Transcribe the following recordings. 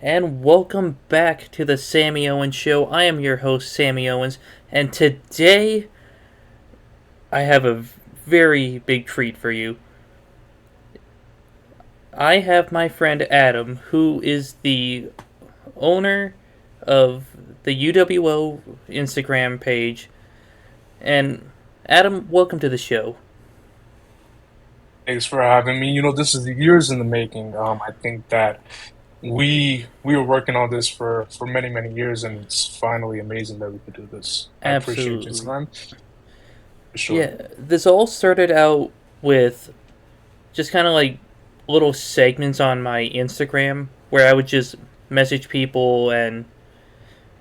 And welcome back to the Sami Owens Show. I am your host, Sami Owens, and today I have a very big treat for you. I have my friend Adam, who is the owner of the UWO Instagram page. And Adam, welcome to the show. Thanks for having me. This is years in the making. I think that we were working on this for many, many years, and it's finally amazing that we could do this. I appreciate your Absolutely. time, for sure. Yeah, this all started out with just kind of like little segments on my Instagram where I would just message people and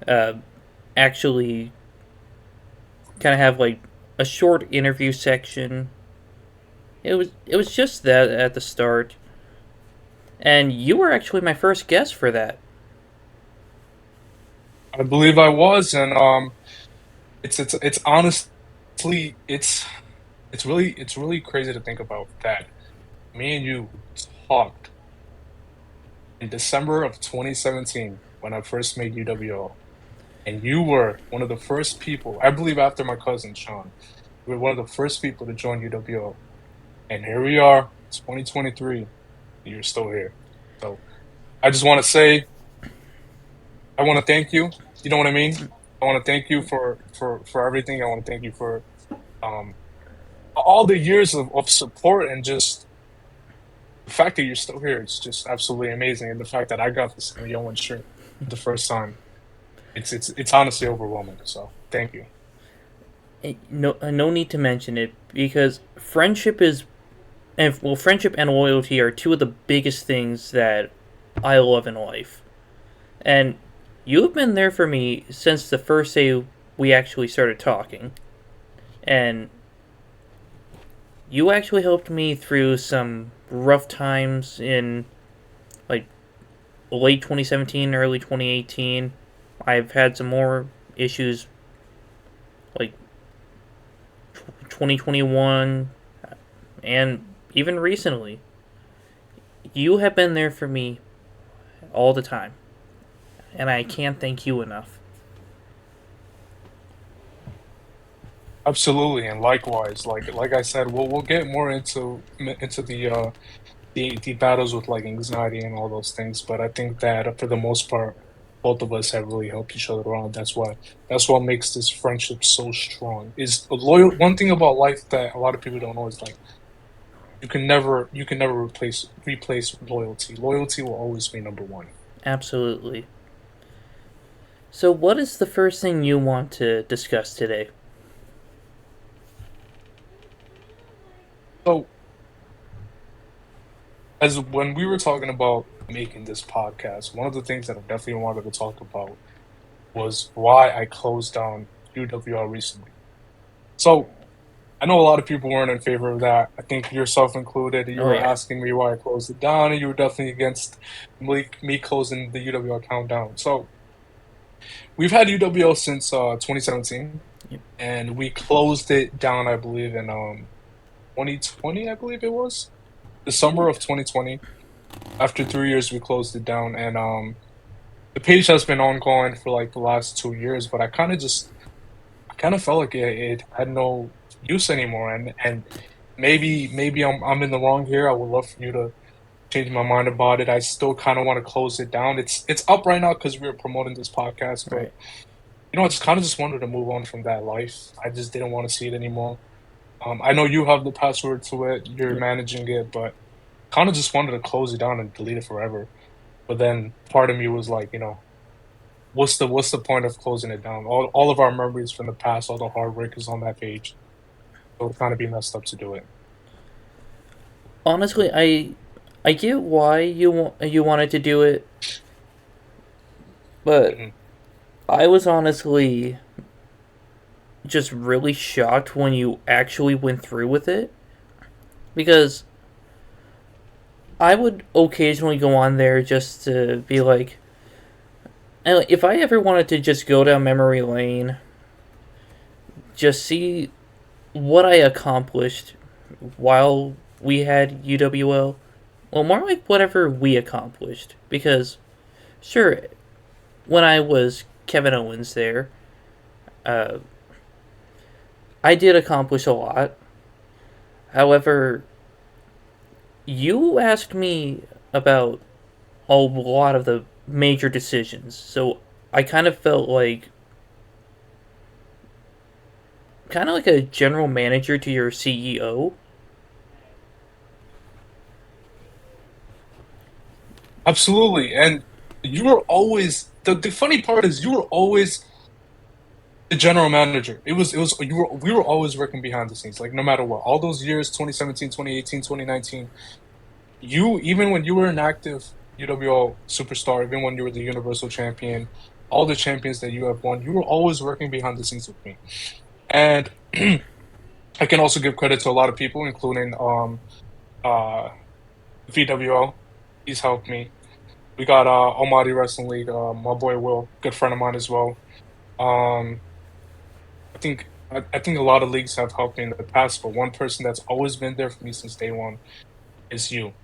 uh, actually kind of have like a short interview section. It was just that at the start, and you were actually my first guest for that. I believe I was, and it's honestly it's really crazy to think about that. Me and you talked in December of 2017 when I first made UWO. And you were one of the first people, I believe, after my cousin Sean, you were one of the first people to join UWO. And here we are, 2023. You're still here. So I just want to say, I want to thank you. You know what I mean? I want to thank you for everything. I want to thank you for um, all the years of support, and just the fact that you're still here. It's just absolutely amazing. And the fact that I got the Sami Owens shirt the first time, it's honestly overwhelming. So thank you. No need to mention it because friendship and loyalty are two of the biggest things that I love in life. And you've been there for me since the first day we actually started talking. And you actually helped me through some rough times in like late 2017, early 2018. I've had some more issues like 2021 and even recently. You have been there for me all the time, and I can't thank you enough. Absolutely, and likewise, like I said, we'll get more into the battles with like anxiety and all those things, but I think that for the most part, both of us have really helped each other out. That's what makes this friendship so strong. Is a loyal one thing about life that a lot of people don't know is like you can never replace loyalty. Loyalty will always be number one. Absolutely. So, what is the first thing you want to discuss today? So as when we were talking about making this podcast, one of the things that I definitely wanted to talk about was why I closed down UWL recently. So I know a lot of people weren't in favor of that. I think yourself included. You Oh, were yeah. asking me why I closed it down, and you were definitely against me closing the UWL account down. So we've had UWL since 2017, Yep. and we closed it down, I believe, in 2020. I believe it was the summer of 2020. After 3 years, we closed it down, and the page has been ongoing for like the last 2 years. But I kind of felt like it had no use anymore, and maybe I'm in the wrong here. I would love for you to change my mind about it. I still kind of want to close it down. It's up right now because we were promoting this podcast, but Right. I just kind of just wanted to move on from that life. I just didn't want to see it anymore. I know you have the password to it. You're Yep. managing it, but kind of just wanted to close it down and delete it forever. But then part of me was like, what's the point of closing it down? All of our memories from the past, all the hard work is on that page. So it would kind of be messed up to do it. Honestly, I get why you wanted to do it, but Hmm. I was honestly just really shocked when you actually went through with it because I would occasionally go on there just to be like, and if I ever wanted to just go down memory lane, just see what I accomplished while we had UWL, well, more like whatever we accomplished, because Sure, when I was Kevin Owens there, uh, I did accomplish a lot. However, you asked me about a lot of the major decisions, so I kind of felt like a general manager to your CEO. Absolutely. And you were always the funny part is you were always the general manager. It was you were we were always working behind the scenes, like no matter what. All those years, 2017, 2018, 2019, you even when you were an active UWO superstar, even when you were the Universal Champion, all the champions that you have won, you were always working behind the scenes with me. And I can also give credit to a lot of people, including uh VWO. He's helped me. We got Almighty Wrestling League, my boy Will, good friend of mine as well. Um, I think a lot of leagues have helped me in the past, but one person that's always been there for me since day one is you.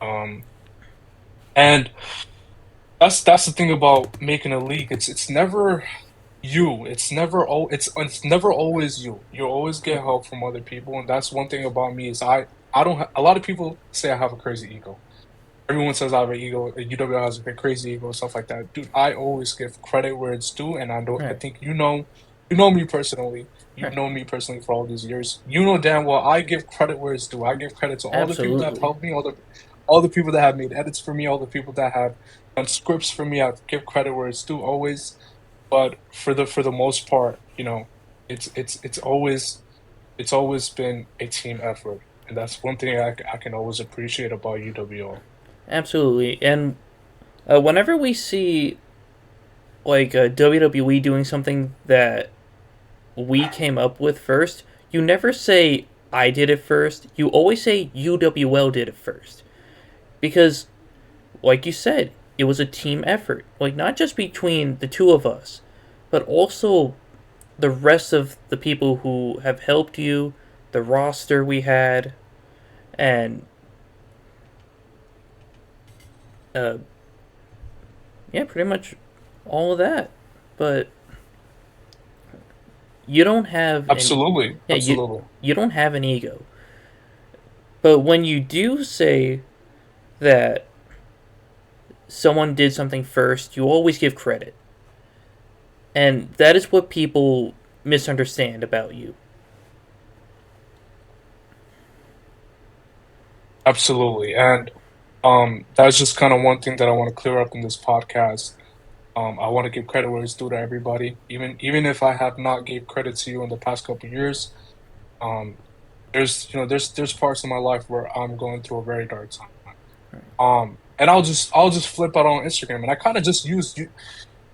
Um, and that's the thing about making a league. It's never you. It's never always you. You always get help from other people, and that's one thing about me is I don't. A lot of people say I have a crazy ego. Everyone says I have an ego. UWL has a crazy ego and stuff like that. Dude, I always give credit where it's due, and I don't. I Right, think you know me personally. You've right, known me personally for all these years. You know damn well I give credit where it's due. I give credit to all the people that have absolutely, helped me, all the people that have made edits for me, all the people that have done scripts for me. I give credit where it's due always. But for the most part, it's always been a team effort, and that's one thing I can always appreciate about UWO. absolutely. And whenever we see like WWE doing something that we came up with first, you never say I did it first. You always say UWL did it first because, like you said, it was a team effort. Like not just between the two of us, but also the rest of the people who have helped you, the roster we had, and uh, yeah, pretty much all of that. But you don't have an Absolutely, yeah absolutely, you don't have an ego. But when you do say that someone did something first, you always give credit, and that is what people misunderstand about you. absolutely. And that's just kind of one thing that I want to clear up in this podcast. I want to give credit where it's due to everybody, even if I have not gave credit to you in the past couple of years. Um, there's parts of my life where I'm going through a very dark time. And I'll just flip out on Instagram, and I kind of just use you.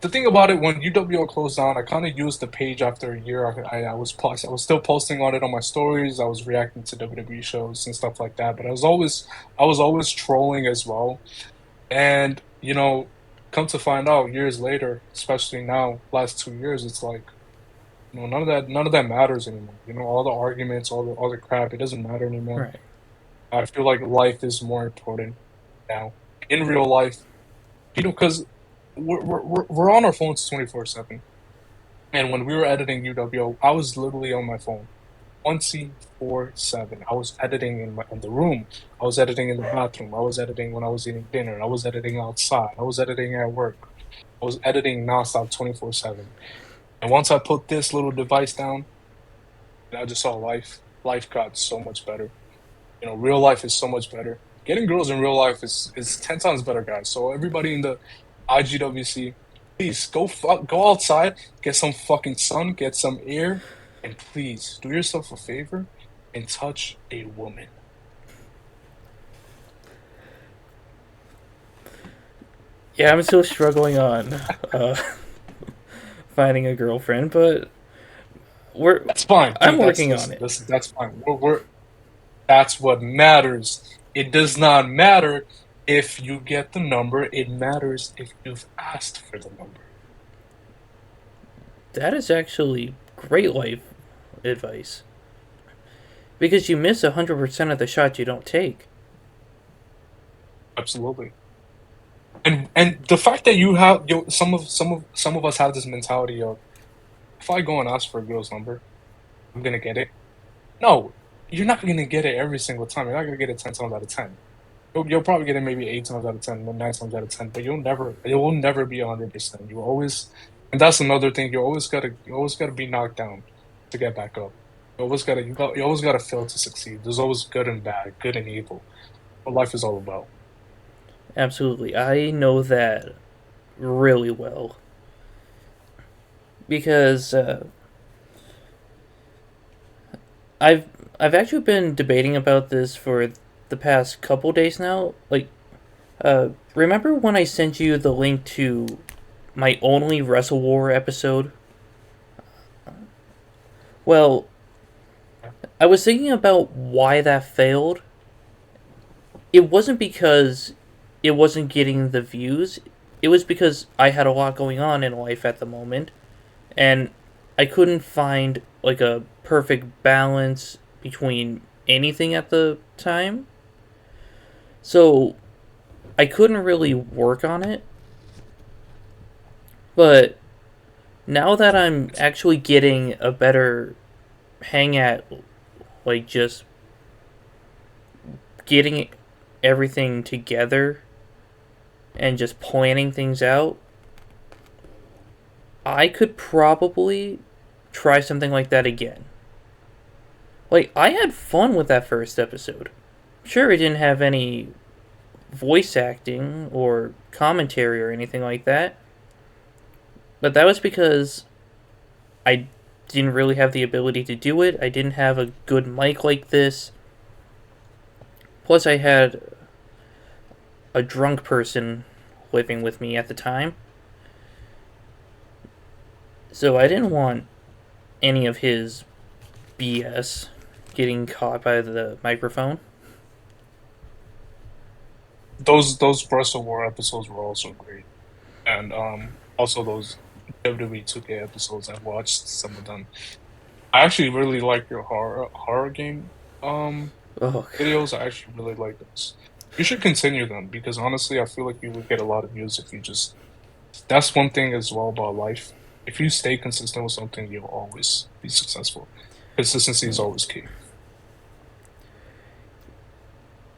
The thing about it, when UWO closed down, I kind of used the page after a year. I was still posting on it on my stories. I was reacting to WWE shows and stuff like that. But I was always trolling as well. And come to find out years later, especially now, last 2 years, it's like none of that matters anymore. All the arguments, all the crap, it doesn't matter anymore. Right. I feel like life is more important now in real life. Because we're on our phones 24/7. And when we were editing UWO, I was literally on my phone 24/7. I was editing in the room. I was editing in the bathroom. I was editing when I was eating dinner. I was editing outside. I was editing at work. I was editing nonstop 24/7. And once I put this little device down, I just saw life. Life got so much better. Real life is so much better. Getting girls in real life is 10 times better, guys. So everybody in the IGWC, please go outside, get some fucking sun, get some air, and please do yourself a favor and touch a woman. Yeah, I'm still struggling on uh, finding a girlfriend, but we're That's fine, I'm dude. That's working on listen, it. listen. That's fine. That's what matters. It does not matter if you get the number. It matters if you've asked for the number. That is actually great life advice because you miss 100% of the shots you don't take. Absolutely. And the fact that you have some of us have this mentality of, if I go and ask for a girl's number, I'm gonna get it. No, you're not gonna get it every single time. You're not gonna get it 10 times out of 10. You'll probably get it maybe 8 times out of 10, 9 times out of 10, but it will never be 100%. You always, and that's another thing. You always gotta be knocked down to get back up. You always gotta fail to succeed. There's always good and bad, good and evil. What life is all about. Absolutely. I know that really well because I've I've actually been debating about this for the past couple days now. Like, remember when I sent you the link to my only Wrestle War episode? Well, I was thinking about why that failed. It wasn't because it wasn't getting the views. It was because I had a lot going on in life at the moment, and I couldn't find like a perfect balance between anything at the time. So I couldn't really work on it. But now that I'm actually getting a better hang at like just getting everything together and just planning things out, I could probably try something like that again. Like, I had fun with that first episode. Sure, it didn't have any voice acting or commentary or anything like that, but that was because I didn't really have the ability to do it. I didn't have a good mic like this. Plus, I had a drunk person living with me at the time. So I didn't want any of his BS getting caught by the microphone. Those Wrestle War episodes were also great, and also those WWE 2K episodes. I watched some of them. I actually really like your horror game Oh, videos. I actually really like those. You should continue them because honestly, I feel like you would get a lot of views if you just. That's one thing as well about life. If you stay consistent with something, you'll always be successful. Consistency is always key.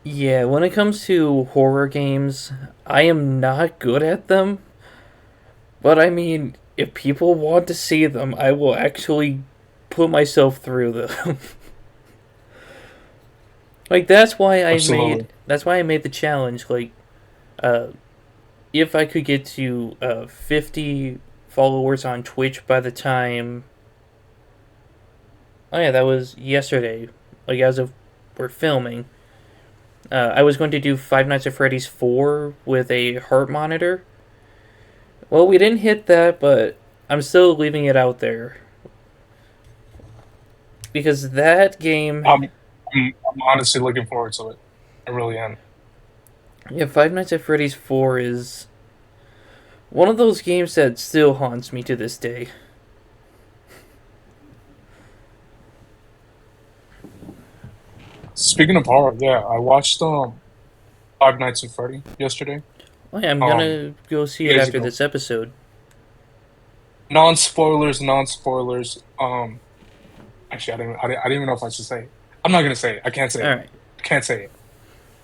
yeah, when it comes to horror games, I am not good at them. But I mean, if people want to see them, I will actually put myself through them. Like Absolutely. that's why I made the challenge. Like, uh, if I could get to 50 followers on Twitch by the time, oh yeah, that was yesterday. Like as of we're filming, I was going to do Five Nights at Freddy's 4 with a heart monitor. Well, we didn't hit that, but I'm still leaving it out there because that game, I'm honestly looking forward to it. I really am. yeah, Five Nights at Freddy's 4 is one of those games that still haunts me to this day. Speaking of horror, yeah, I watched Five Nights at Freddy yesterday. Oh, yeah, I'm Um, gonna go see it Days after ago. this episode. Non-spoilers, non-spoilers. Actually, I didn't even know if I should say it. I'm not gonna say it. I can't say All it. right. I can't say it.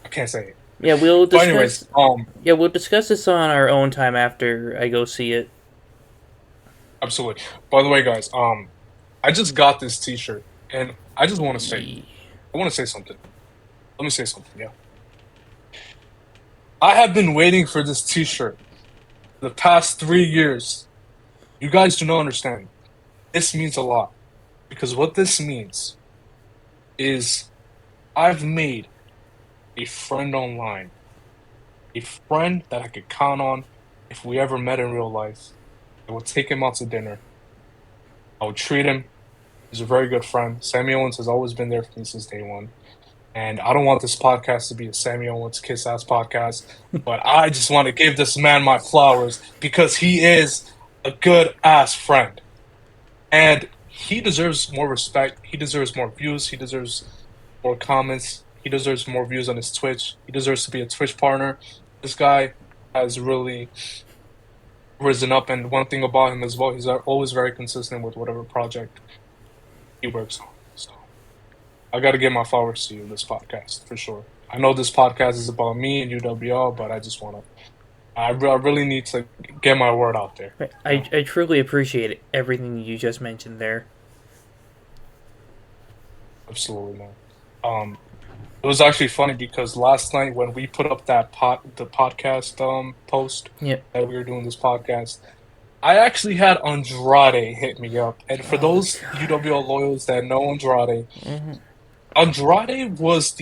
I can't say it. Yeah, we'll But anyways, discuss. Yeah, we'll discuss this on our own time after I go see it. absolutely. By the way, guys, I just got this T-shirt, and I just want to say, Ye- I want to say something. Let me say something. Yeah, I have been waiting for this T-shirt the past 3 years. You guys do not understand. This means a lot because what this means is I've made a friend online, a friend that I could count on if we ever met in real life. I would take him out to dinner. I would treat him. He's a very good friend. Sami Owens has always been there for me since day one. And I don't want this podcast to be a Sami Owens kiss ass podcast, but I just want to give this man my flowers because he is a good ass friend. And he deserves more respect. He deserves more views. He deserves more comments. He deserves more views on his Twitch. He deserves to be a Twitch partner. This guy, has really risen up. And one thing about him as well, he's always very consistent with whatever project he works on. So I got to give my flowers to you this podcast for sure. I know this podcast is about me and UWL, but I just want to. I really need to get my word out there. Right. You know? I truly appreciate everything you just mentioned there. Absolutely, man. It was actually funny because last night when we put up the podcast post Yep. that we were doing this podcast, I actually had Andrade hit me up. And for Oh those god. UWL loyals that know Andrade, Mm-hmm. Andrade was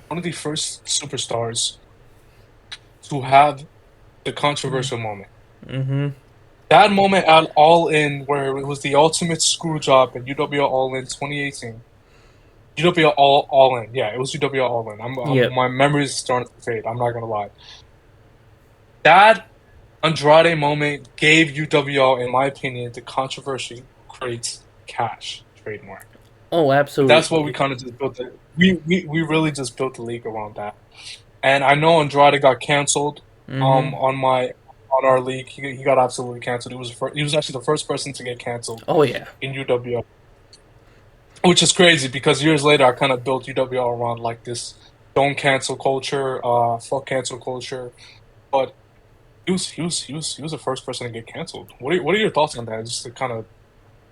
one of the first superstars to have the controversial moment. Mm-hmm. That moment at All In, where it was the ultimate screw job at UWL All In 2018. UWL All In, yeah, it was UWL All In. Yep. My memory is starting to fade. I'm not gonna lie. That Andrade moment gave UWL, in my opinion, the controversy creates cash trademark. Oh, And that's what we absolutely. kind of just built it. We really just built the league around that. And I know Andrade got canceled Mm-hmm. on our league. He got absolutely canceled. He was actually the first person to get canceled Oh yeah. in UWL, which is crazy because years later I kind of built UWL around like this don't cancel culture, fuck cancel culture. But he was the first person to get canceled. What are your thoughts on that? Just to kind of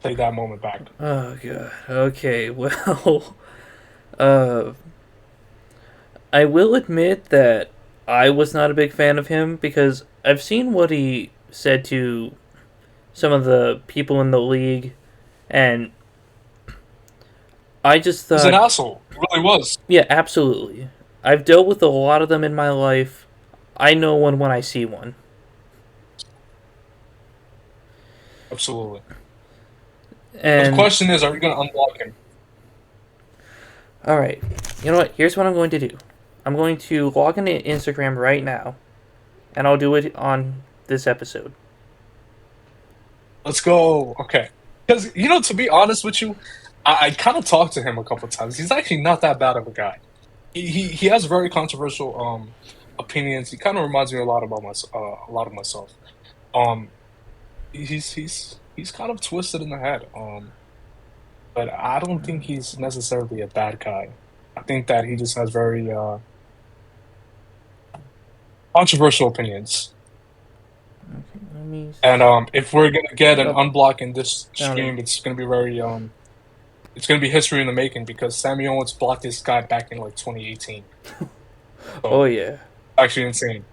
play that moment back. Oh god. Okay. Well, uh, I will admit that I was not a big fan of him because I've seen what he said to some of the people in the league, and I just He's an thought, asshole. He really was. yeah, absolutely. I've dealt with a lot of them in my life. I know one when I see one. Absolutely. But the And question is, are you gonna unblock him? all right, you know what? Here's what I'm going to do. I'm going to log into Instagram right now, and I'll do it on this episode. Let's go. Okay. Because to be honest with you, I kind of talked to him a couple times. He's actually not that bad of a guy. He has very controversial opinions. He kind of reminds me a lot about a lot of myself. Um, he's kind of twisted in the head. But I don't think he's necessarily a bad guy. I think that he just has very controversial opinions. Okay, let me And if we're gonna get an oh, unblock in this found him. stream, it's gonna be very it's gonna be history in the making because Sami Owens blocked this guy back in like 2018. Oh So yeah, actually insane.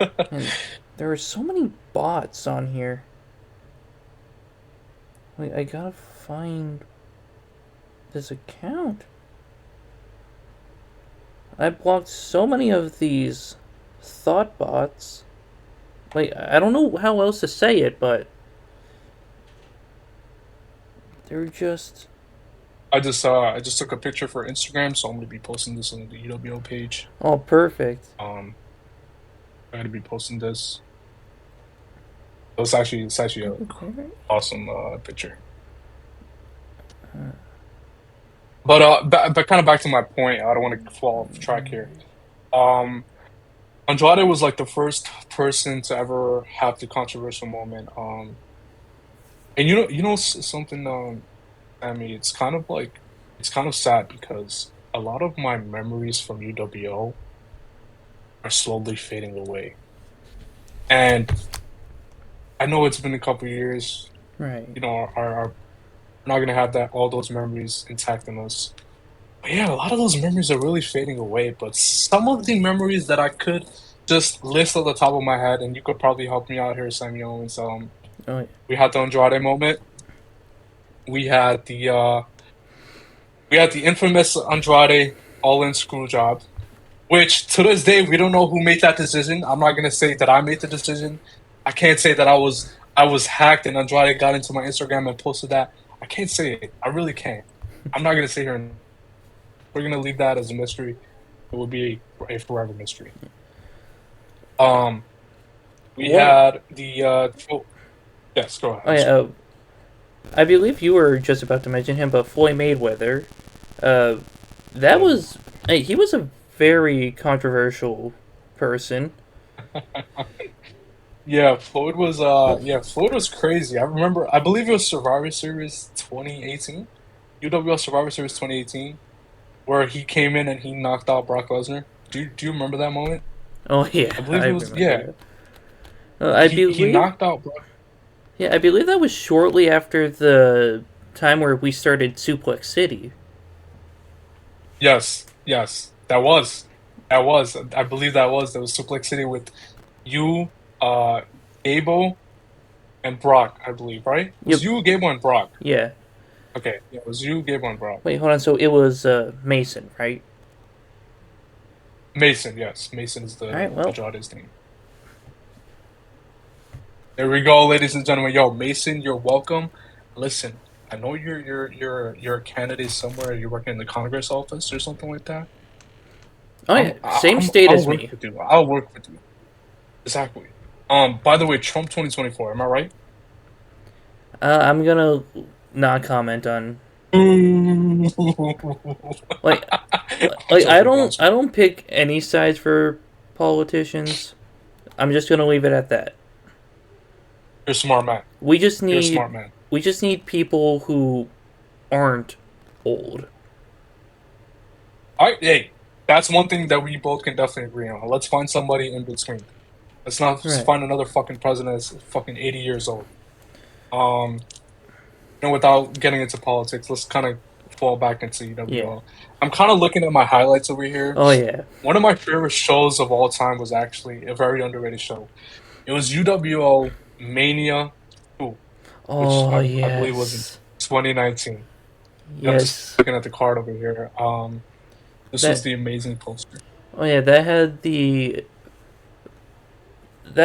and there are so many bots on here. Wait, I gotta find this account. I blocked so many of these thought bots. Like, I don't know how else to say it, but they're just. I just took a picture for Instagram, so I'm gonna be posting this on the UWO page. Oh, perfect. Um, I'm gonna be posting this. It's actually a awesome picture. But kind of back to my point. I don't want to fall off track here. Um, Andrade was like the first person to ever have the controversial moment. And something. I mean, it's kind of sad because a lot of my memories from UWO are slowly fading away. And I know it's been a couple years. Right. Our we're not gonna have that all those memories intact in us. But yeah, a lot of those memories are really fading away. But some of the memories that I could just list at the top of my head, and you could probably help me out here, Sami Owens. Oh, yeah. We had the Andrade moment. We had the uh, we had the infamous Andrade all-in screw job, which to this day we don't know who made that decision. I'm not gonna say that I made the decision. I can't say that I was hacked and Andrade got into my Instagram and posted that. I can't say it. I really can't. I'm not gonna sit here and we're gonna leave that as a mystery. It will be a forever mystery. Um, we What? had the yes, go Oh, ahead. yeah. Sorry. I believe you were just about to mention him, but Floyd Mayweather. Uh, that Boom. was. Hey, he was a very controversial person. Yeah, Floyd was Well, Floyd was crazy. I remember I believe it was Survivor Series 2018. UWL Survivor Series 2018, where he came in and he knocked out Brock Lesnar. Do you remember that moment? oh yeah, I believe I it was, remember yeah. that. I He believe, knocked out Brock. yeah, I believe that was shortly after the time where we started Suplex City. Yes, yes. That was. I believe that was Suplex City with you, Gable, and Brock, I believe, right? It was Yep. you, Gable, and Brock. Yeah. Okay, yeah, it was you, Gable, and Brock. Wait, hold on. So it was Mason, right? Mason, yes. Mason is All right. the Well, Andrade's name. There we go, ladies and gentlemen. Yo, Mason, you're welcome. Listen, I know you're a candidate somewhere. You're working in the Congress office or something like that. oh yeah, same state I'll as work me. with you. I'll work with you. Exactly. By the way, Trump 2024, am I right? I'm gonna not comment on Ooh. like I'm joking, bro. I'm I joking. don't pick any sides for politicians. I'm just gonna leave it at that. You're a smart man. We just You're a need smart man. people who aren't old. All right, hey, that's one thing that we both can definitely agree on. Let's find somebody in between. Let's not Right. find another fucking president that's fucking 80 years old. Um, and without getting into politics, let's kind of fall back into Yeah. UWL. I'm kind of looking at my highlights over here. Oh yeah. One of my favorite shows of all time was actually a very underrated show. It was UWO Mania 2, which Oh I believe was in yes. 2019. I'm just Yes. looking at the card over here. This was That. the amazing poster. Oh yeah. That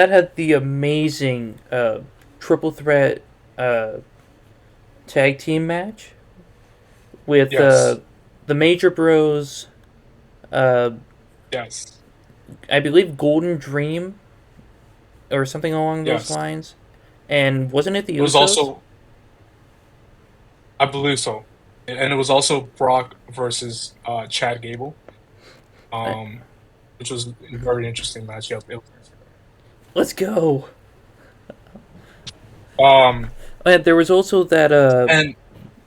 had the amazing triple threat uh, tag team match with Yes, the Major Bros. Uh, yes, I believe Golden Dream or something along those yes. lines. And wasn't it the It was Usos? also, I believe so, and it was also Brock versus Chad Gable, I, um, which was a very interesting matchup. let's go. Um, There was also that and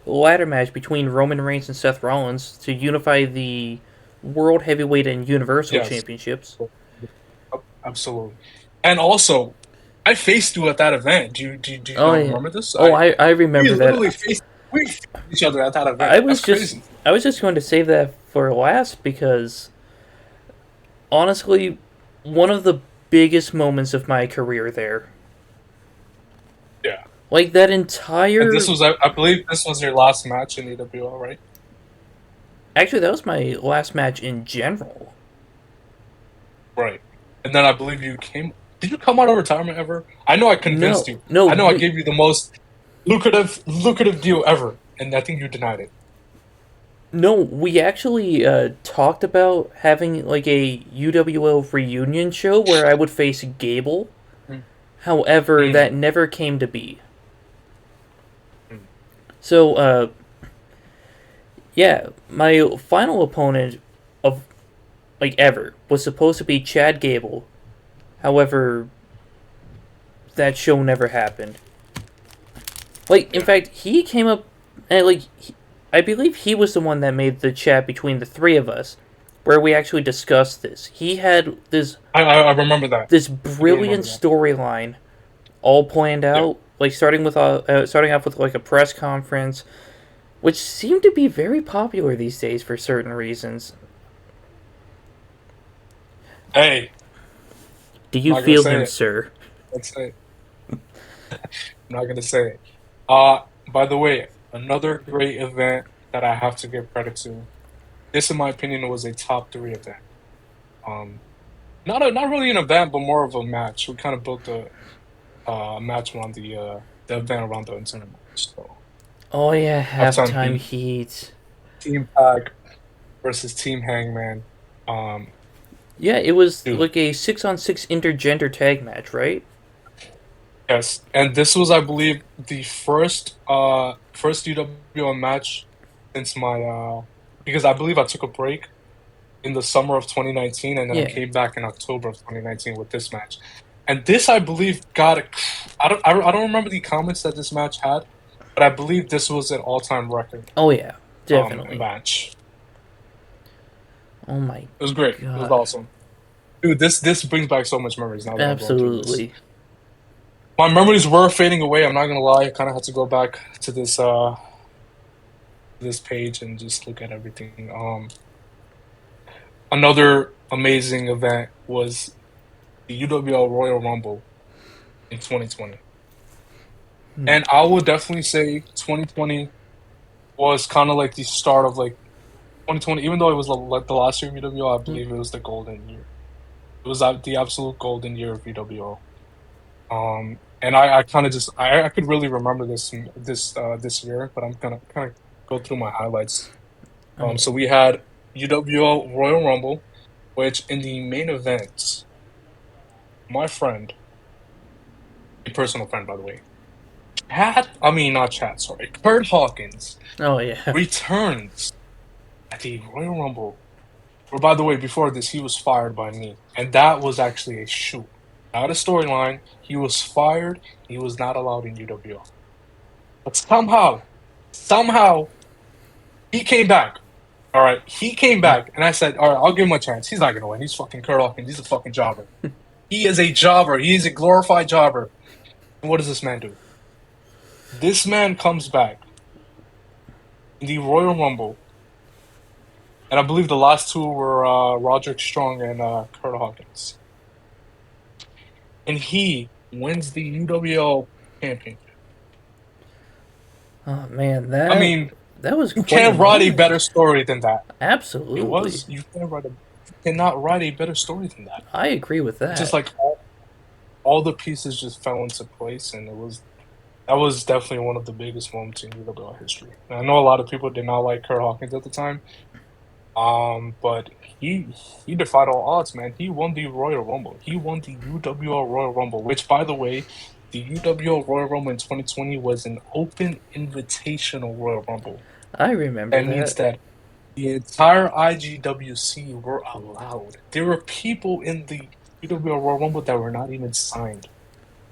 ladder match between Roman Reigns and Seth Rollins to unify the World Heavyweight and Universal yes, Championships. absolutely, and also I faced you at that event. Do you Oh not yeah. remember this? Oh, I We remember literally that. faced each other at that event. That's crazy. I was just going to save that for last because honestly, one of the biggest moments of my career there. Yeah, Like that and entire. I believe this was your last match in EWL, right? Actually, that was my last match in general. Right. And then I believe you came. Did you come out of retirement ever? I know I convinced No, you. no, I know I we gave you the most lucrative deal ever, and I think you denied it. no, we actually talked about having like a UWL reunion show where I would face Gable. Mm. However, Mm. that never came to be. Mm. So, yeah, my final opponent of like ever was supposed to be Chad Gable. However, that show never happened. Like, in Yeah. fact, he came up and I believe he was the one that made the chat between the three of us, where we actually discussed this. He had I remember that. this I do brilliant remember that. storyline all planned Yeah. out, like starting off with like a press conference, which seemed to be very popular these days for certain reasons. Hey, Do I'm you not gonna feel say him, it. sir? Let's say it. I'm not gonna say it. Uh, by the way, another great event that I have to give credit to. This, in my opinion, was a top three event. Um, not really an event, but more of a match. We kind of built a match around the event around the internet match. So Oh yeah, halftime halftime heat, heat. Team Pack versus Team Hangman. Um, Yeah, it was dude, like a 6-on-6 intergender tag match, right? yes, and this was, I believe, the first UWL match since my because I believe I took a break in the summer of 2019, and then I Yeah. came back in October of 2019 with this match. And this, I believe, got a. I don't remember the comments that this match had, but I believe this was an all-time record Oh yeah, definitely. match. Oh my It was great. It was god. awesome, dude. This brings back so much memories now that I'm going through this. Absolutely. My memories were fading away. I'm not gonna lie. I kind of had to go back to this page and just look at everything. Another amazing event was the UWL Royal Rumble in 2020. Hmm. And I would definitely say 2020 was kind of like the start of like 2020, even though it was like the last year of UWO, I believe it was the golden year. It was the absolute golden year of UWO. And I kind of just I could really remember this year, but I'm gonna kind of go through my highlights. Oh yeah. So we had UWO Royal Rumble, which in the main event, my friend, a personal friend by the way, not Chad, sorry, Kurt Hawkins Oh yeah. returns at the Royal Rumble. Or by the way, before this, he was fired by me, and that was actually a shoot, not a storyline. He was fired. He was not allowed in UWO. But somehow, he came back. All right, he came back, and I said, "All right, I'll give him a chance. He's not gonna win. He's fucking Kurt Hawkins. He's a fucking jobber. He is a jobber. He is a glorified jobber." And what does this man do? This man comes back in the Royal Rumble, and I believe the last two were Roderick Strong and Kurt Hawkins, and he wins the UWO championship. Oh man, I that mean, that was you quite a can't write a moment. better story than that. It Absolutely. was. You cannot write a better story than that. I agree with It's just that. like all the pieces just fell into place, and that was definitely one of the biggest moments in UWL history. And I know a lot of people did not like Kurt Hawkins at the time, but he defied all odds, man. He won the Royal Rumble. He won the UWL Royal Rumble, which, by the way, the UWL Royal Rumble in 2020 was an open invitational Royal Rumble. I remember That means that. that the entire IGWC were allowed. There were people in the UWL Royal Rumble that were not even signed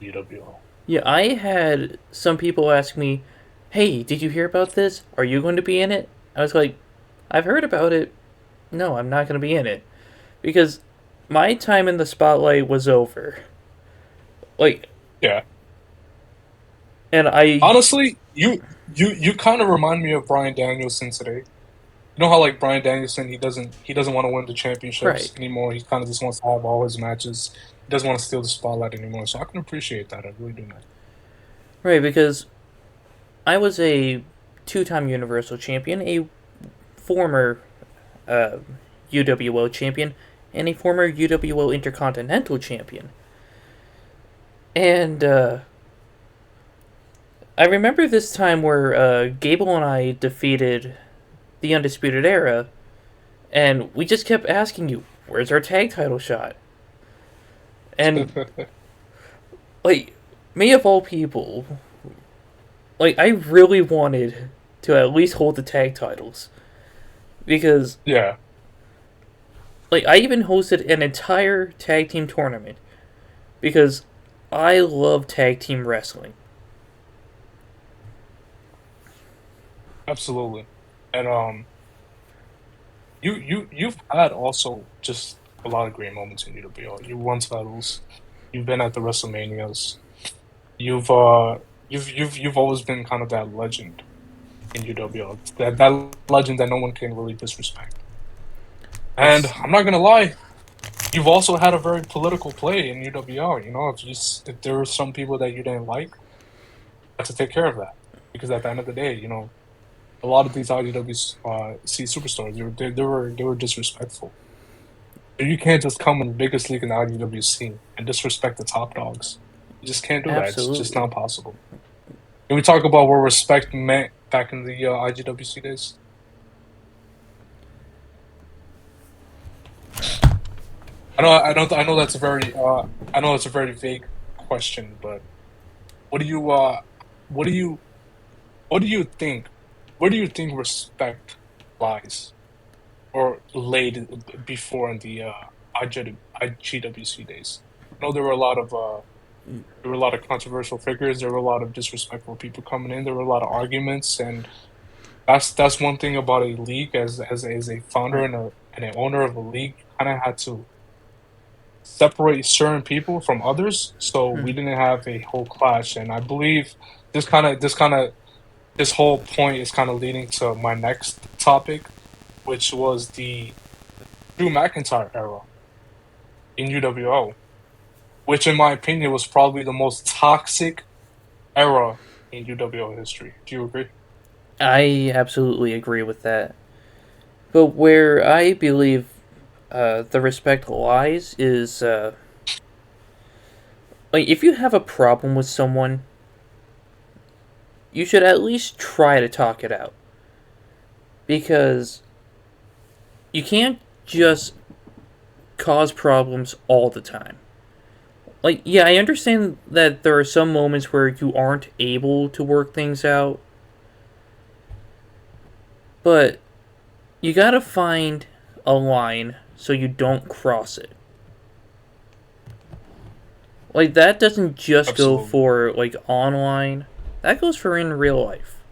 to UWL. Yeah, I had some people ask me, "Hey, did you hear about this? Are you going to be in it?" I was like, "I've heard about it. No, I'm not going to be in it because my time in the spotlight was over." Like, Yeah. and I Honestly, you kind of remind me of Brian Danielson today. You know how like Brian Danielson, he doesn't want to win the championships right, anymore. He kind of just wants to have all his matches. He doesn't want to steal the spotlight anymore. So I can appreciate that. I really do, man. right because I was a two-time Universal Champion, a former uh, UWO champion, and a former UWO Intercontinental Champion. And I remember this time where Gable and I defeated the Undisputed Era, and we just kept asking you, "Where's our tag title shot?" And like, me of all people, like I really wanted to at least hold the tag titles because Yeah, like I even hosted an entire tag team tournament because I love tag team wrestling. absolutely. And you've had also just a lot of great moments in UWL. You won titles. You've been at the WrestleManias. You've uh you've always been kind of that legend in UWL. That legend that no one can really disrespect. And Yes, I'm not gonna lie, you've also had a very political play in UWL. You know, if there were some people that you didn't like, you had to take care of that because at the end of the day, you know, a lot of these IGWC superstars they were disrespectful. You can't just come in the biggest league in the IGWC and disrespect the top dogs. You just can't do that. It's just absolutely. not possible. Can we talk about what respect meant back in the IGWC days? I know that's a very, I know it's a very vague question, but what do you, what do you, what do you think? Where do you think respect lies? or late before in the IGWC days. I know there were a lot of there were a lot of controversial figures. There were a lot of disrespectful people coming in. There were a lot of arguments, and that's one thing about a league as a founder Right. and an owner of a league. You kind of had to separate certain people from others, so we Hmm. didn't have a whole clash. And I believe this whole point is kind of leading to my next topic, which was the Drew McIntyre era in UWO, which in my opinion was probably the most toxic era in UWO history. Do you agree? I absolutely agree with that. But where I believe the respect lies is like if you have a problem with someone, you should at least try to talk it out because you can't just cause problems all the time. Like, yeah, I understand that there are some moments where you aren't able to work things out, but you gotta find a line so you don't cross it. Like, that doesn't just go Absolutely. for, like, online, that goes for in real life.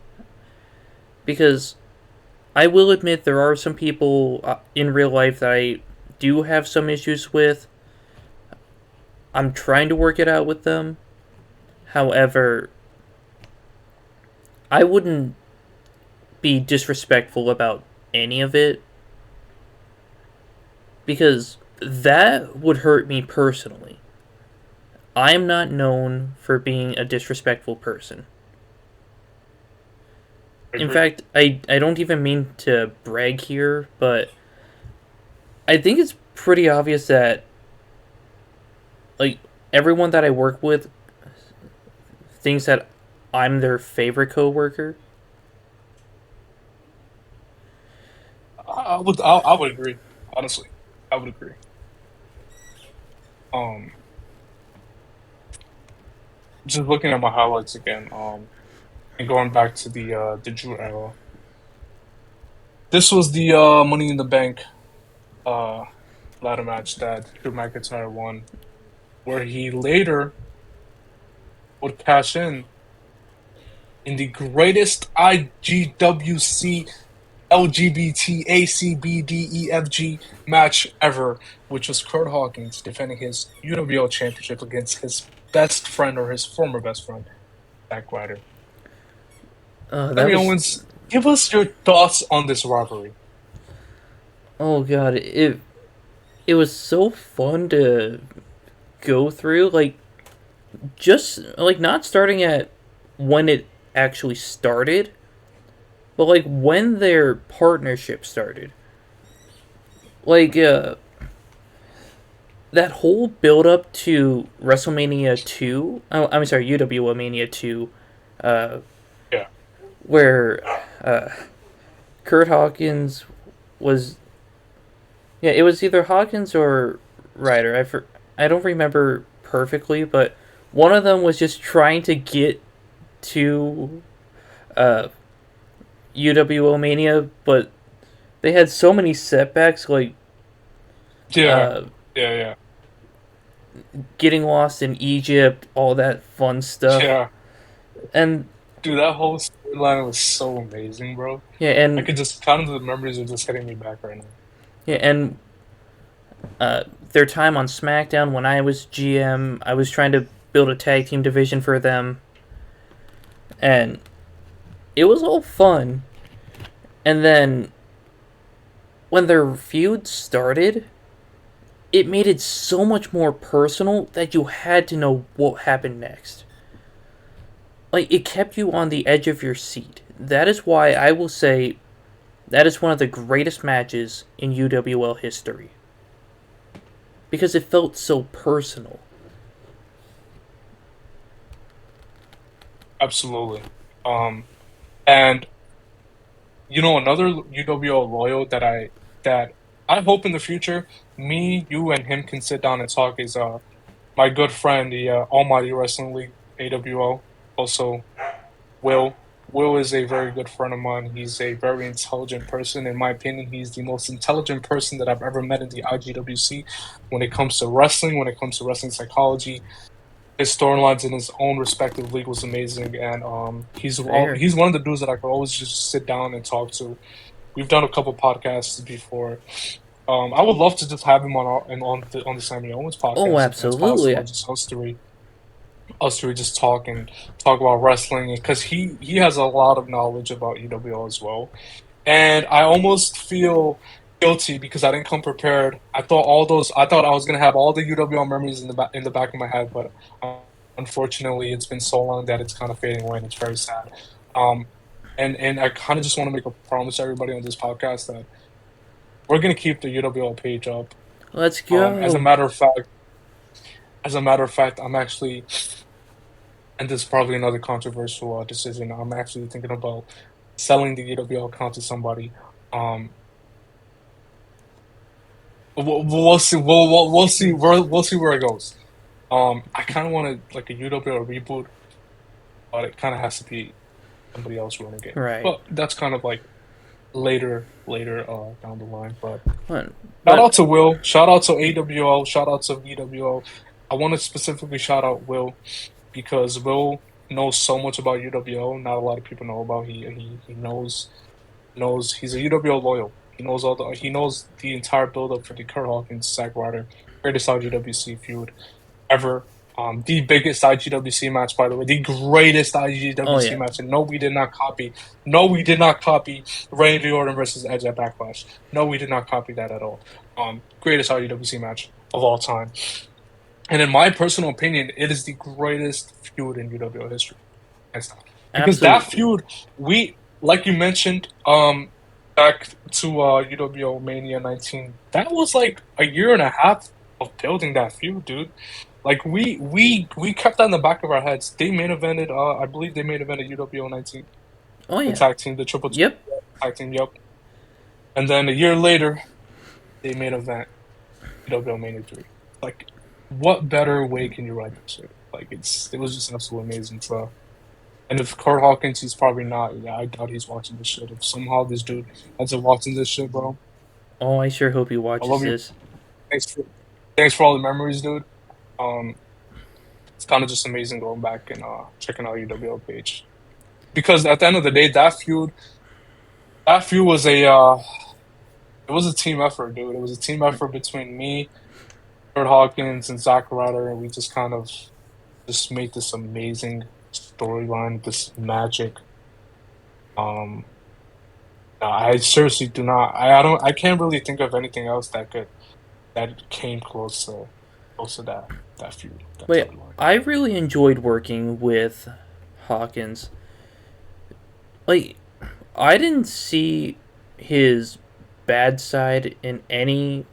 Because I will admit there are some people in real life that I do have some issues with. I'm trying to work it out with them. However, I wouldn't be disrespectful about any of it because that would hurt me personally. I am not known for being a disrespectful person. I In agree. fact, I don't even mean to brag here, but I think it's pretty obvious that like everyone that I work with thinks that I'm their favorite coworker. I would agree. Honestly, I would agree. Um, just looking at my highlights again. And going back to the Drew era. This was the Money in the Bank uh ladder match that Drew McIntyre won, where he later would cash in the greatest IGWC LGBT ACBDEFG match ever, which was Kurt Hawkins defending his UWO championship against his best friend or his former best friend, Zack Ryder. That Sami was Owens, give us your thoughts on this rivalry. oh god, it was so fun to go through. Like just like not starting at when it actually started, but like when their partnership started. Like that whole build up to WrestleMania 2. Oh, I'm sorry, UWO Mania 2 uh Yeah, where uh Kurt Hawkins was yeah, it was either Hawkins or Ryder. I don't remember perfectly, but one of them was just trying to get to uh UWO Mania, but they had so many setbacks, like yeah, uh, yeah, getting lost in Egypt, all that fun stuff, yeah. and Dude, that whole storyline was so amazing, bro. yeah, I and could just kind of the memories are just hitting me back right now. yeah, and their time on SmackDown when I was GM, I was trying to build a tag team division for them, and it was all fun. And then when their feud started, it made it so much more personal that you had to know what happened next. Like it kept you on the edge of your seat. That is why I will say that is one of the greatest matches in UWL history because it felt so personal. Absolutely. And you know another UWO loyal that I hope in the future me, you, and him can sit down and talk is my good friend, the Almighty Wrestling League AWO, also Will. Will is a very good friend of mine. He's a very intelligent person. In my opinion, he's the most intelligent person that I've ever met in the IGWC when it comes to wrestling, when it comes to wrestling psychology. His storylines in his own respective league was amazing, and Fair. he's one of the dudes that I could always just sit down and talk to. We've done a couple podcasts before. I would love to just have him on the Sami Owens Oh, podcast if that's absolutely. possible. Just us three just talk about wrestling because he has a lot of knowledge about UWO as well. And I almost feel guilty because I didn't come prepared. I thought I was gonna have all the UWO memories in the back of my head, but unfortunately, it's been so long that it's kind of fading away, and it's very sad. Um, and I kind of just want to make a promise to everybody on this podcast that we're gonna keep the UWO page up. Let's Um, as a go. matter of fact, as a matter of fact, I'm actually, and this is probably another controversial decision. I'm actually thinking about selling the UWO account to somebody. Um, we'll see. We'll see where it goes. I kind of want to like a UWO reboot, but it kind of has to be somebody else running it. Right. But that's kind of like later down the line. But But, shout out but to Will. Shout out to AWO. Shout out to VWO. I want to specifically shout out Will because Will knows so much about UWO. Not a lot of people know about. He knows he's a UWO loyal. He knows the entire build up for the Kurt Hawkins Zack Ryder greatest IGWC feud ever. The biggest IGWC match, by the way, the greatest oh IGWC yeah, match, and no, we did not copy. No, we did not copy Randy Orton versus Edge at Backlash. No, we did not copy that at all. Greatest IGWC match of all time, and in my personal opinion, it is the greatest feud in UWO history. Hands down. Because that absolutely. feud, we like you mentioned, back to UWO Mania 19. That was like a year and a half of building that feud, dude. Like we kept that in the back of our heads. They main evented, I believe they main evented UWO 19, Oh the yeah. tag team, the triple Yep. tag team. Yep. And then a year later, they main event UWO Mania 3. Like, what better way can you write that shit? Like it was just absolutely amazing. So and if Kurt Hawkins, he's probably not. Yeah, I doubt he's watching this shit. If somehow this dude ends up watching this shit, bro, Oh, I sure hope he I watches love you. this. Thanks for thanks for all the memories, dude. Um, it's kind of just amazing going back and checking out UWO page because at the end of the day, that feud was it was a team effort, dude. It was a team effort between me, Kurt Hawkins, and Zack Ryder, and we just kind of just made this amazing storyline, this magic. Um, No, I seriously do not. I don't. I can't really think of anything else that came close to that feud, that But storyline. I really enjoyed working with Hawkins. Like, I didn't see his bad side in any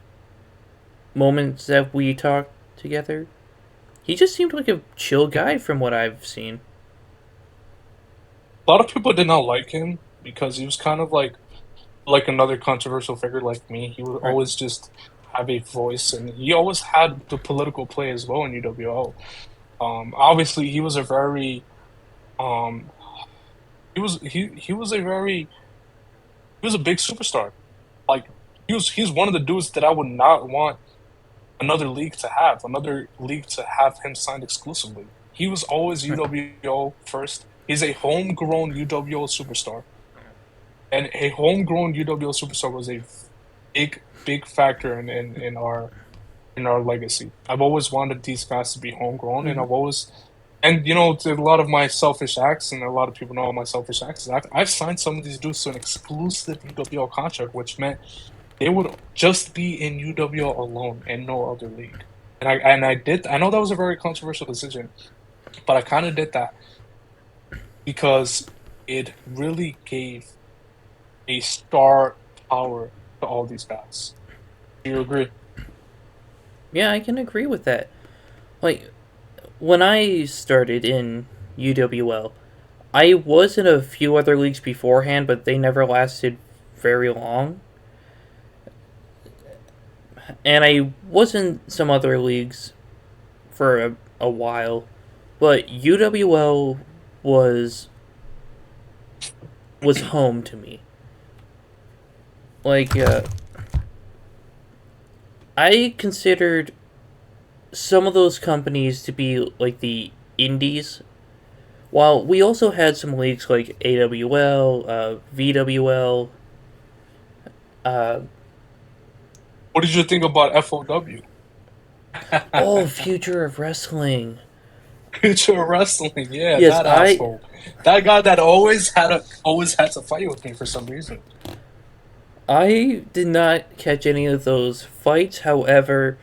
moments that we talked together. He just seemed like a chill guy from what I've seen. A lot of people did not like him because he was kind of like another controversial figure like me. He would Right. always just have a voice, and he always had the political play as well in UWO. Obviously, um he was a very he was a big superstar. Like he's one of the dudes that I would not want another league to have him signed exclusively. He was always Right. UWO first. He's a homegrown UWO superstar. And a homegrown UWO superstar was a big factor in our legacy. I've always wanted these guys to be homegrown, and Mm-hmm. you know, to a lot of my selfish acts, and a lot of people know all my selfish acts. I've signed some of these dudes to an exclusive UWO contract, which meant they would just be in UWO alone and no other league. And I did. I know that was a very controversial decision, but I kind of did that because it really gave a star power to all these guys. Do you agree? Yeah, I can agree with that. Like, when I started in UWL, I was in a few other leagues beforehand, but they never lasted very long. And I was in some other leagues for a while, but UWL was was home to me. Like, I considered some of those companies to be like the indies. While we also had some leagues like AWL, VWL, uh, What did you think about FOW? oh, Future of Wrestling. Future Wrestling, yeah, Yes, that asshole. That guy that always had to fight with me for some reason. I did not catch any of those fights. However,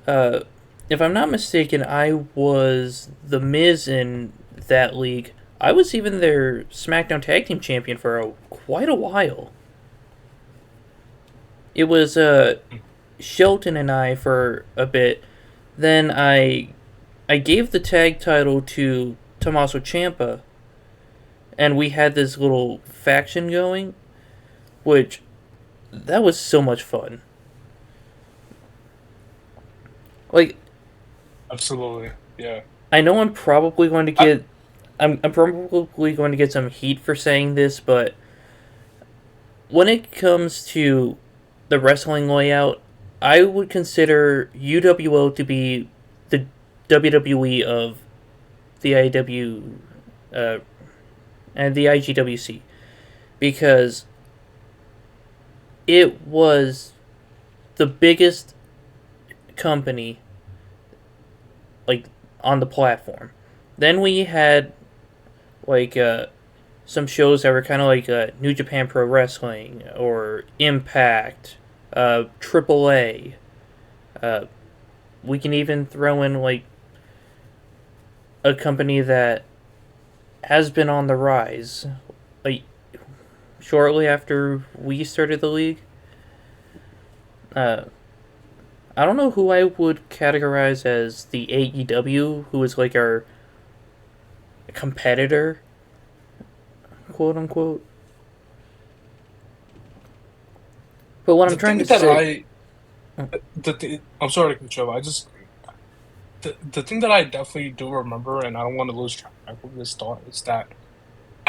uh, if I'm not mistaken, I was the Miz in that league. I was even their SmackDown Tag Team Champion for quite a while. It was Shelton and I for a bit. Then I gave the tag title to Tommaso Ciampa, and we had this little faction going, which that was so much fun. Like, Absolutely, yeah. I know I'm probably going to I, get I'm probably going to get some heat for saying this, but when it comes to the wrestling layout, I would consider UWO to be the WWE of the IW uh, and the IGWC because it was the biggest company like on the platform. Then we had like some shows that were kind of like New Japan Pro Wrestling or Impact, AAA. Uh, we can even throw in like a company that has been on the rise. Like shortly after we started the league, uh, I don't know who I would categorize as the AEW, who is like our competitor, quote unquote. But what I'm the trying thing to that say, I'm sorry to cut you off. The thing that I definitely do remember, and I don't want to lose track of this thought, is that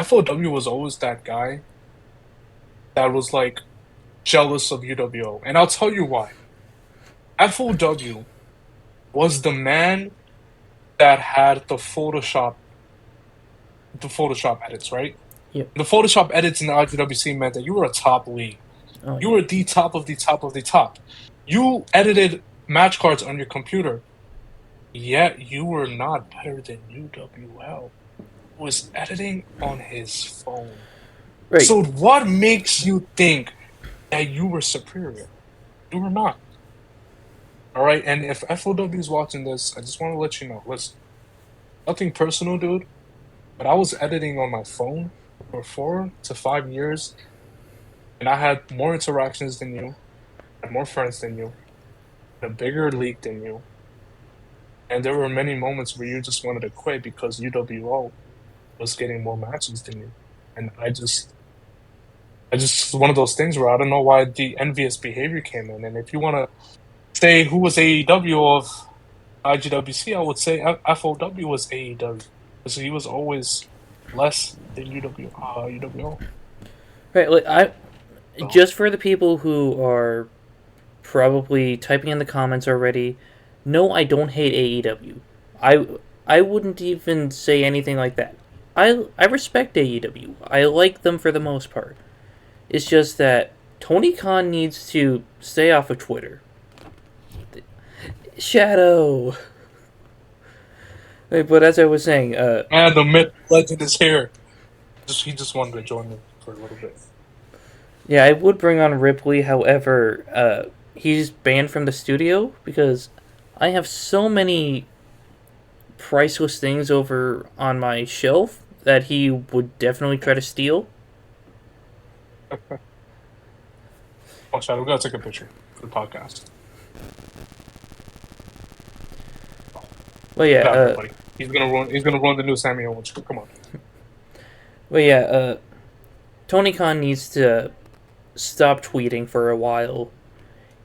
FOW was always that guy that was like jealous of UWO, and I'll tell you why. FOW was the man that had the Photoshop edits, right? yeah, The Photoshop edits in the IGWC meant that you were a top league. oh You yeah, were the top of the top of the top. You edited match cards on your computer, yet you were not better than UWL. Was editing on his phone. right. So what makes you think that you were superior? You were not. All right. And if FOW is watching this, I just want to let you know. Listen, nothing personal, dude. But I was editing on my phone for 4 to 5 years, and I had more interactions than you, had more friends than you, had a bigger league than you. And there were many moments where you just wanted to quit because UWO was getting more matches than you. And I just one of those things where I don't know why the envious behavior came in. And if you want to say who was AEW of IGWC, I would say FOW was AEW because he was always less than UWO. Right, like I So just for the people who are probably typing in the comments already, no, I don't hate AEW. I wouldn't even say anything like that. I respect AEW. I like them for the most part. It's just that Tony Khan needs to stay off of Twitter. Shadow. Wait, but as I was saying, and the myth legend is here. He just wanted to join me for a little bit. yeah, I would bring on Ripley. However, he's banned from the studio because I have so many priceless things over on my shelf that he would definitely try to steal. Oh, Shadow, we gotta take a picture for the podcast. Well, yeah, Get out there, buddy. He's gonna ruin the new Sami Owens. Come on. well, yeah. Tony Khan needs to stop tweeting for a while.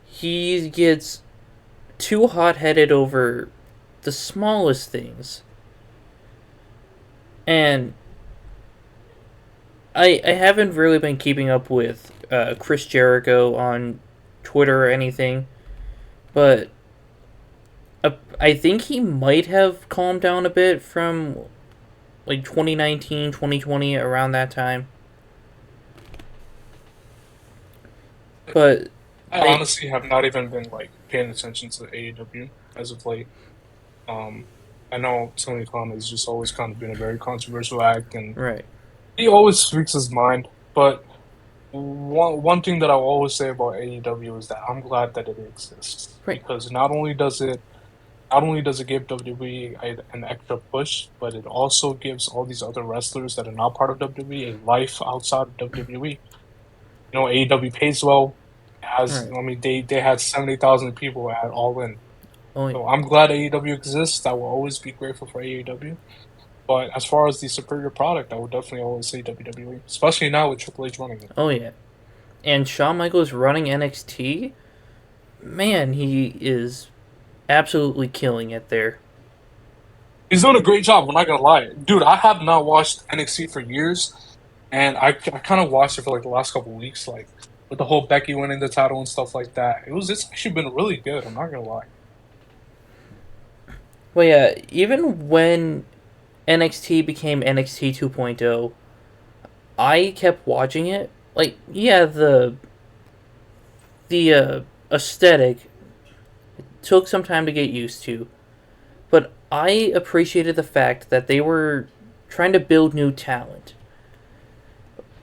He gets too hot-headed over the smallest things, and I haven't really been keeping up with Chris Jericho on Twitter or anything, but I think he might have calmed down a bit from like 2019, 2020, around that time. But I I honestly have not even been like paying attention to AEW as of late. Um, I know Tony Khan has just always kind of been a very controversial act, and right, he always speaks his mind. But one thing that I'll always say about AEW is that I'm glad that it exists right. because not only does it give WWE an extra push, but it also gives all these other wrestlers that are not part of WWE a life outside of WWE. You know, AEW pays well. Has Right. I mean they had 70,000 people at All In. Oh, So I'm glad AEW exists. I will always be grateful for AEW. But as far as the superior product, I would definitely always say WWE, especially now with Triple H running it. oh yeah. And Shawn Michaels running NXT. Man, he is absolutely killing it there. He's doing a great job. I'm not gonna lie, dude. I have not watched NXT for years, and I kind of watched it for like the last couple of weeks, like with the whole Becky winning the title and stuff like that. It's actually been really good. I'm not gonna lie. Well, yeah. Even when NXT became NXT 2.0, I kept watching it. Like, yeah, the aesthetic took some time to get used to, but I appreciated the fact that they were trying to build new talent.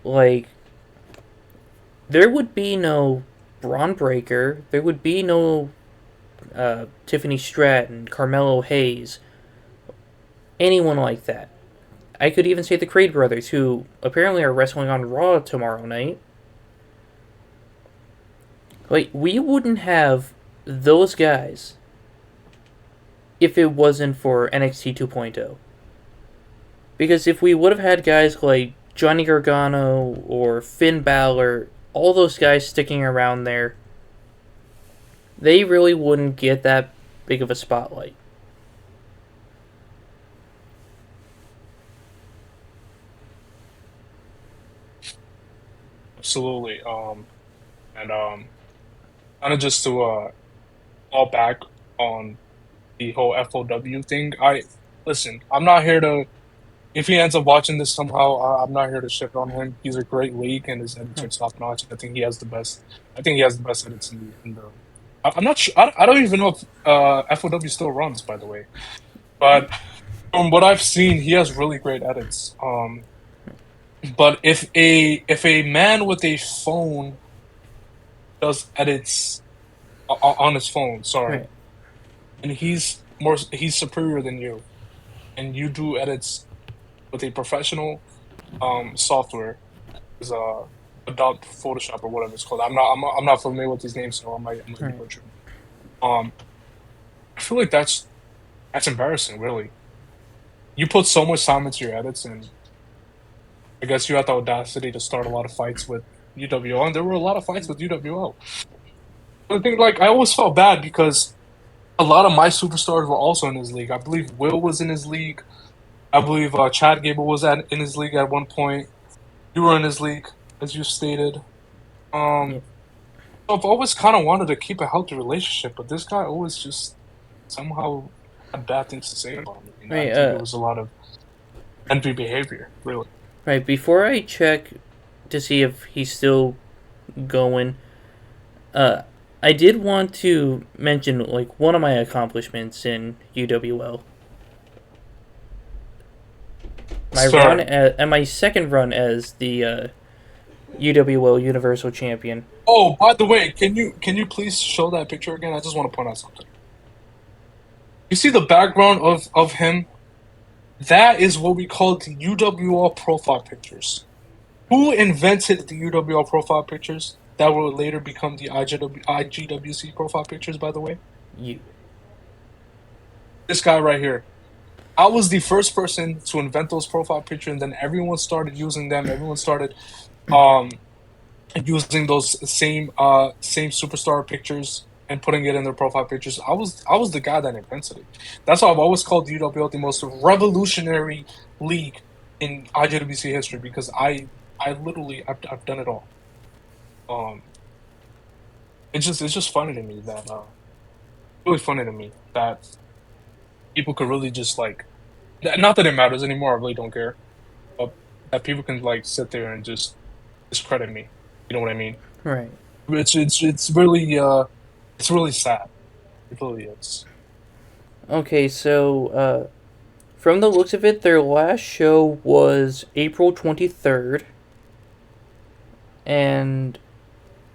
Like, there would be no Braun Breaker, there would be no Tiffany Stratton, Carmelo Hayes, anyone like that. I could even say the Creed brothers, who apparently are wrestling on Raw tomorrow night. Like, we wouldn't have those guys if it wasn't for NXT 2.0. Because if we would have had guys like Johnny Gargano or Finn Balor, all those guys sticking around there, they really wouldn't get that big of a spotlight. Absolutely. And kind of just to fall back on the whole FOW thing. I listen. I'm not here to. If he ends up watching this somehow, I'm not here to shit on him. He's a great league, and his edits are top notch. I think he has the best. I think he has the best edits in the. I'm not sure. I don't even know if FOW still runs, by the way. But from what I've seen, he has really great edits. But if a man with a phone does edits on his phone, sorry, Right, and he's superior than you, and you do edits with a professional software, is Adobe Photoshop or whatever it's called. I'm not familiar with these names, so I might be right. butchering. Um, I feel like that's embarrassing, really. You put so much time into your edits, and I guess you had the audacity to start a lot of fights with UWO, and there were a lot of fights with UWO. But I think like I always felt bad because a lot of my superstars were also in his league. I believe Will was in his league. I believe Chad Gable was in his league at one point. You were in his league, as you stated. Yeah. Um, so I've always kind of wanted to keep a healthy relationship, but this guy always just somehow had bad things to say about me. And I Right, think it was a lot of envy behavior, really. right. Before I check to see if he's still going, uh, I did want to mention like one of my accomplishments in UWL. My run Sir. at my second run as the UWL Universal Champion. Oh, by the way, can you please show that picture again? I just want to point out something. You see the background of him? That is what we call the UWL profile pictures. Who invented the UWL profile pictures that will later become the IGWC profile pictures, by the way? You. This guy right here. I was the first person to invent those profile pictures, and then everyone started using them. Everyone started um, using those same superstar pictures and putting it in their profile pictures. I was the guy that invented it. That's why I've always called UWL the most revolutionary league in IJWC history because I've done it all. Um, it's just funny to me that really funny to me that people could really just like not that it matters anymore. I really don't care, but that people can like sit there and just discredit me. You know what I mean? Right. It's really sad. It really is. Okay, so from the looks of it, their last show was April 23rd, and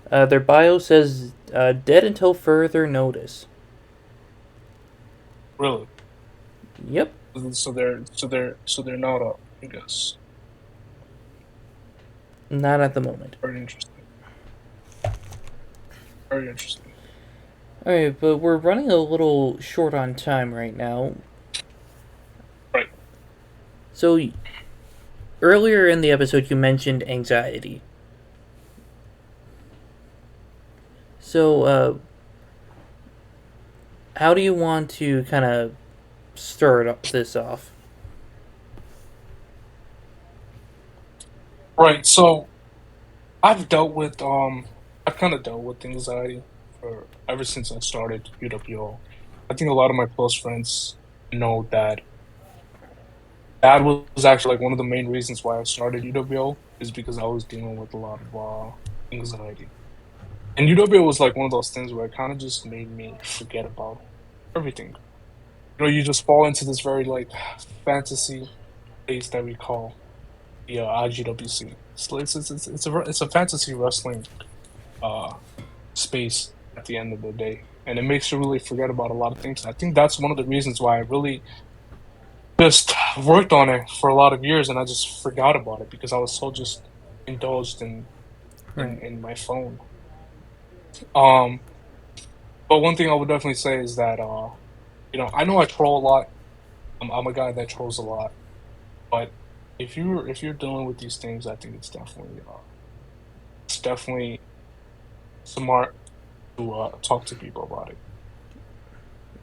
their bio says dead until further notice. Really. Yep, So they're not up. I guess. not at the moment. Very interesting. Very interesting. Alright, but we're running a little short on time right now. Right. So, earlier in the episode, you mentioned anxiety. So, how do you want to kind of this off? Right. So I've kind of dealt with anxiety for ever since I started UWO. I think a lot of my close friends know that that was actually like one of the main reasons why I started UWO is because I was dealing with a lot of anxiety. And UWO was like one of those things where it kind of just made me forget about everything. You just fall into this very like fantasy space that we call the IGWC. It's a fantasy wrestling uh space at the end of the day, and it makes you really forget about a lot of things. I think that's one of the reasons why I really just worked on it for a lot of years, and I just forgot about it because I was so just indulged in Right. my phone. Um, but one thing I would definitely say is that I know I troll a lot. I'm a guy that trolls a lot, but if you're dealing with these things, I think it's definitely smart to talk to people about it.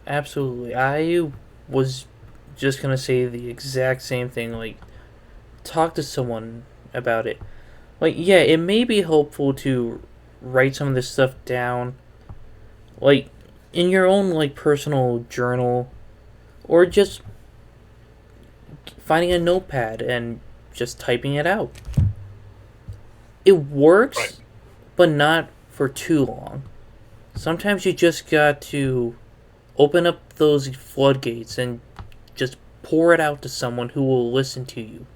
Absolutely. I was just gonna say the exact same thing. Like, talk to someone about it. Like, yeah, it may be helpful to write some of this stuff down, like in your own like personal journal, or just finding a notepad and just typing it out. It Right. works, but not for too long. Sometimes you just got to open up those floodgates and just pour it out to someone who will listen to you.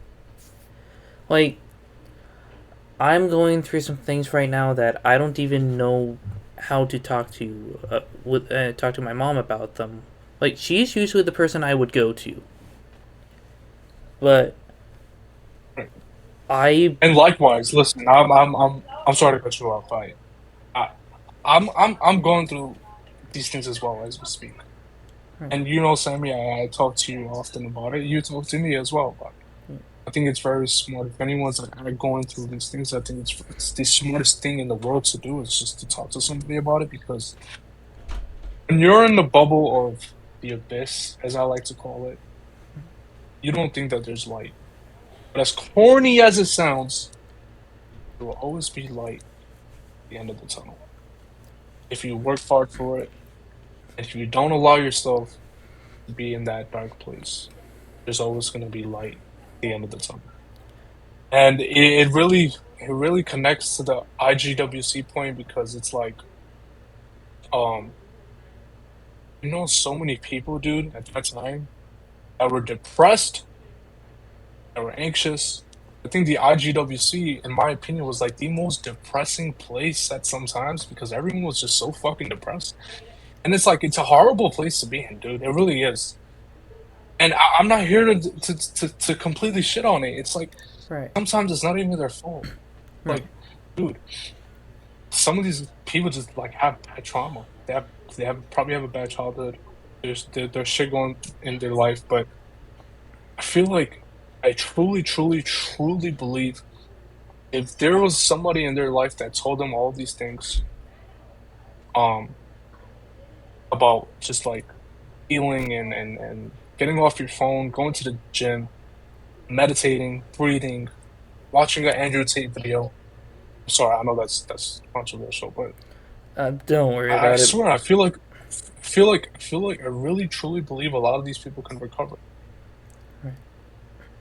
Like, I'm going through some things right now that I don't even know how to talk to my mom about them. Like, she's usually the person I would go to, but Right. I And likewise, listen, I'm sorry to cut you off. I I'm going through these things as well as we speak. And Sammy, I talk to you often about it. You talk to me as well about it. I think it's very smart. If anyone's like going through these things, I think it's the smartest thing in the world to do is just to talk to somebody about it because when you're in the bubble of the abyss, as I like to call it, you don't think that there's light. But as corny as it sounds, there will always be light at the end of the tunnel. If you work hard for it, and if you don't allow yourself to be in that dark place, there's always going to be light at the end of the tunnel. And it really connects to the IGWC point because it's like, um, so many people, dude, at that time that were depressed, that were anxious. I think the IGWC, in my opinion, was like the most depressing place at some times because everyone was just so fucking depressed. And it's like it's a horrible place to be in, dude. It really is. And I'm not here to completely shit on it. It's like right, sometimes it's not even their fault. right, Like, dude, some of these people just like have bad trauma. They probably have a bad childhood. There's shit going in their life, but I feel like I truly, truly, truly believe if there was somebody in their life that told them all these things, um, about just like healing and getting off your phone, going to the gym, meditating, breathing, watching an Andrew Tate video. I'm sorry, I know that's controversial, but Don't worry I about it. swear I feel like I really truly believe a lot of these people can recover.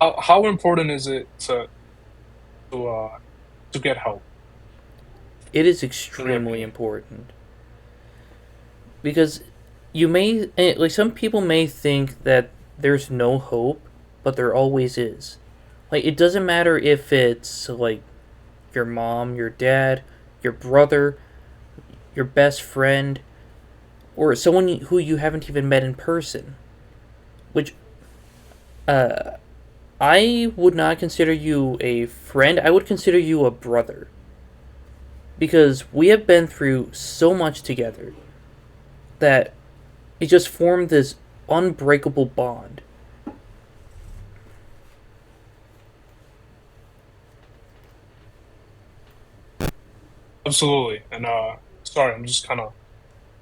How important is it to uh to get help? It is In your extremely opinion? important because you may like some people may think that there's no hope, but there always is. Like it doesn't matter if it's like your mom, your dad, your brother, your best friend, or someone who you haven't even met in person. Which I would not consider you a friend. I would consider you a brother because we have been through so much together that it just formed this unbreakable bond. Absolutely. And sorry, I'm just kind of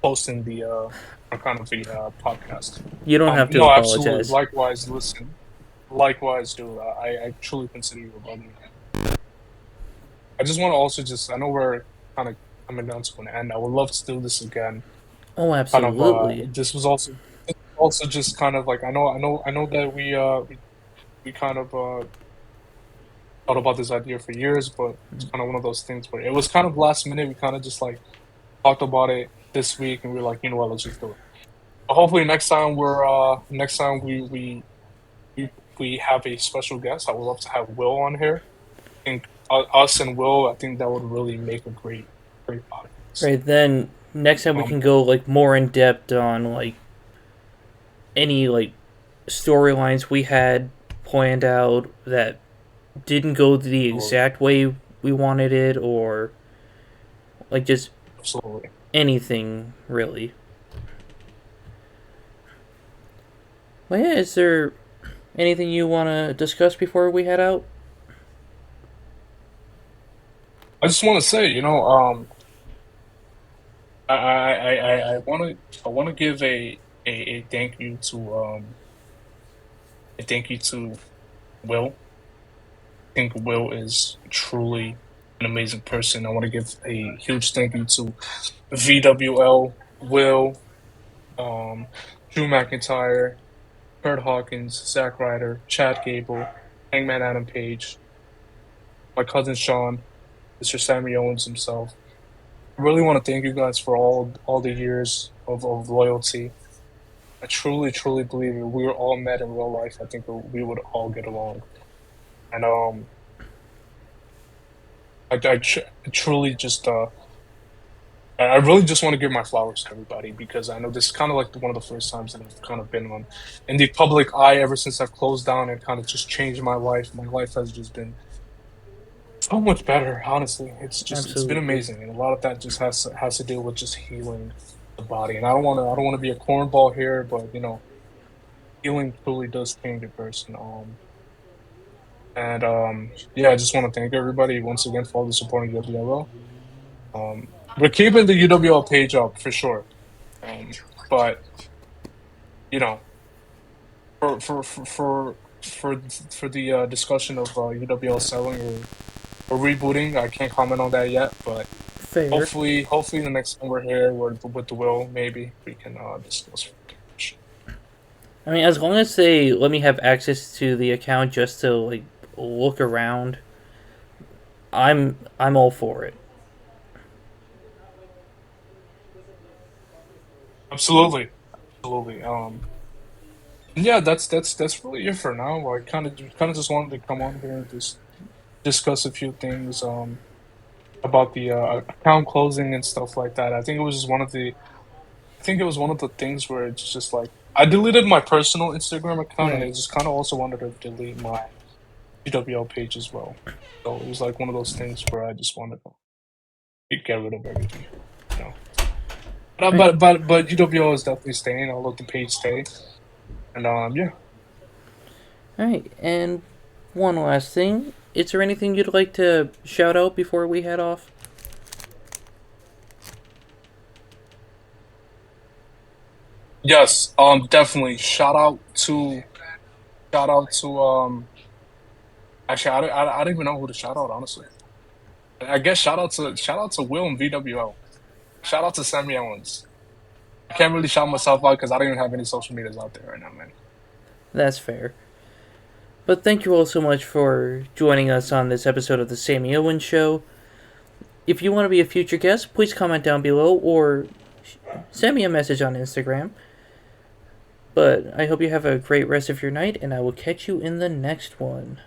posting the kind of the podcast. You don't have to No, absolutely. apologize. Likewise, listen. Likewise, dude. I truly consider you a brother. I just want to also just I know we're kind of coming down to an end. I would love to do this again. Oh, Kind of absolutely. this was also just kind of like I know that we kind of thought about this idea for years, but it's kind of one of those things where it was kind of last minute. We kind of just like talked about it this week, and we are like, you know what, let's just do it. But hopefully next time we we have a special guest. I would love to have Will on here. I think us and Will, I think that would really make a great podcast. Right then, next time we Um, can go like more in depth on like any like storylines we had planned out that didn't go the absolutely, exact way we wanted it, or like just absolutely. anything really. Well, yeah, is there anything you want to discuss before we head out? I just want to say, I want to give a thank you to a thank you to Will. I think Will is truly an amazing person. I want to give a huge thank you to VWL, Will, um, Drew McIntyre, Kurt Hawkins, Zack Ryder, Chad Gable, Hangman Adam Page, my cousin Sean, Mr. Sami Owens himself. I really want to thank you guys for all the years of loyalty. I truly believe if we were all met in real life, I think we would all get along. And I truly just I really just want to give my flowers to everybody because I know this is kind of like one of the first times that I've kind of been on in the public eye ever since I've closed down and kind of just changed my life. My life has just been so much better, honestly. It's been Absolutely. amazing, and a lot of that just has to deal with just healing the body. And I don't want to be a cornball here, but healing truly does change a person. And yeah, I just want to thank everybody once again for all the support in WLO. We're keeping the UWL page up for sure. But you know, for for for for for the discussion of UWL selling or rebooting, I can't comment on that yet. But Fair. hopefully the next time we're here with the Will, maybe we can discuss. I mean, as long as they let me have access to the account just to like look around, I'm all for it. Absolutely, absolutely. Yeah, that's really it for now. I kind of just wanted to come on here and just discuss a few things about the account closing and stuff like that. I think it was one of the things where it's just like I deleted my personal Instagram account and I Right. just kind of also wanted to delete my GWL page as well. So it was like one of those things where I just wanted to get rid of everything, you know. Right. But UWL is definitely staying. I'll let the page stay. And yeah. All right. And one last thing. Is there anything you'd like to shout out before we head off? Yes, definitely. Shout out to Actually, I don't even know who to shout out, honestly. I guess shout out to Will and VWO. Shout out to Sami Owens. I can't really shout myself out because I don't even have any social medias out there right now, man. That's fair. But thank you all so much for joining us on this episode of the Sami Owens Show. If you want to be a future guest, please comment down below or send me a message on Instagram. But I hope you have a great rest of your night, and I will catch you in the next one.